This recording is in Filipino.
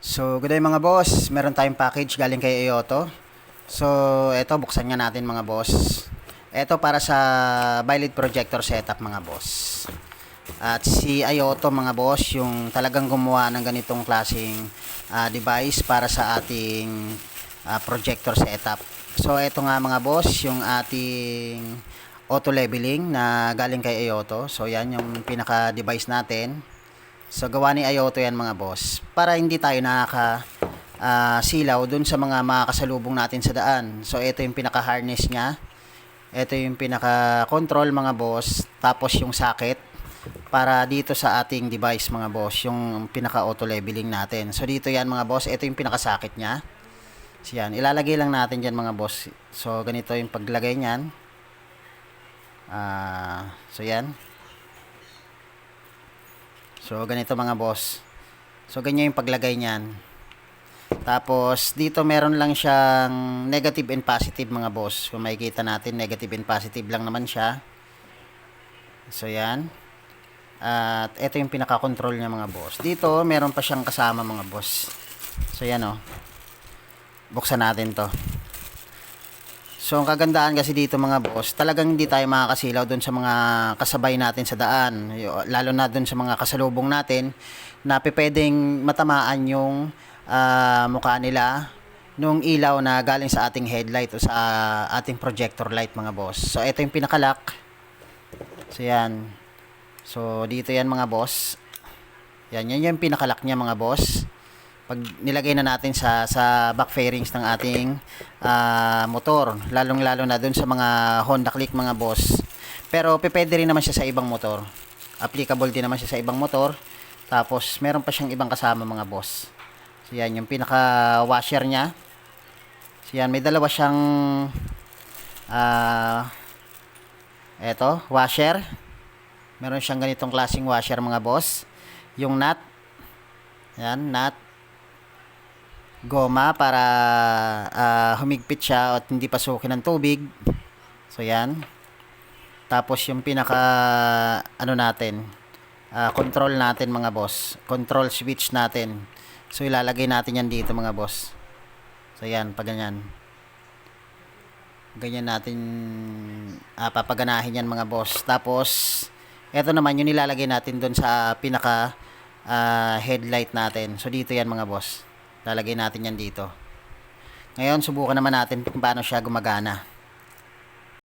So, good day mga boss. Meron tayong package galing kay Ioto. So, eto buksan nga natin mga boss. Eto para sa Biled projector setup mga boss. At si Ioto mga boss, yung talagang gumawa ng ganitong klaseng device para sa ating projector setup. So, eto nga mga boss, yung ating auto leveling na galing kay Ioto. So, yan yung pinaka-device natin. So gawa ni Ioto yan mga boss para hindi tayo silaw dun sa mga makakasalubong natin sa daan. So ito yung pinaka harness nya, ito yung pinaka control mga boss, tapos yung socket para dito sa ating device mga boss, yung pinaka auto leveling natin. So dito yan mga boss, ito yung pinaka socket nya. So yan, ilalagay lang natin dyan mga boss. So ganito yung paglagay nyan. So yan. So, ganito mga boss. So, ganyan yung paglagay niyan. Tapos, dito meron lang siyang negative and positive mga boss. Kung makikita natin, negative and positive lang naman siya. So, yan. At ito yung pinaka-control niya mga boss. Dito, meron pa siyang kasama mga boss. So, yan o. Buksan natin to. So, ang kagandahan kasi dito mga boss, talagang hindi tayo makakasilaw doon sa mga kasabay natin sa daan. Lalo na doon sa mga kasalubong natin na pwedeng matamaan yung mukha nila nung ilaw na galing sa ating headlight o sa ating projector light mga boss. So, ito yung pinaka-lock. So, yan. So, dito yan mga boss. Yan yung pinaka-lock niya mga boss. Pag nilagay na natin sa back fairings ng ating motor, lalong-lalo na dun sa mga Honda Click mga boss. Pero pwede rin naman siya sa ibang motor. Applicable din naman siya sa ibang motor. Tapos meron pa siyang ibang kasama mga boss. So yan yung pinaka washer niya. So yan, may dalawa siyang eto, washer. Meron siyang ganitong klaseng washer mga boss. Yung nut. Yan, nut. Goma para humigpit siya at hindi pasukin ng tubig. So yan. Tapos yung pinaka natin, control natin mga boss, control switch natin. So ilalagay natin yan dito mga boss. So yan, pag ganyan natin papaganahin yan mga boss. Tapos eto naman yung nilalagay natin doon sa pinaka headlight natin. So dito yan mga boss, lalagay natin yan dito. Ngayon, subukan naman natin kung paano siya gumagana.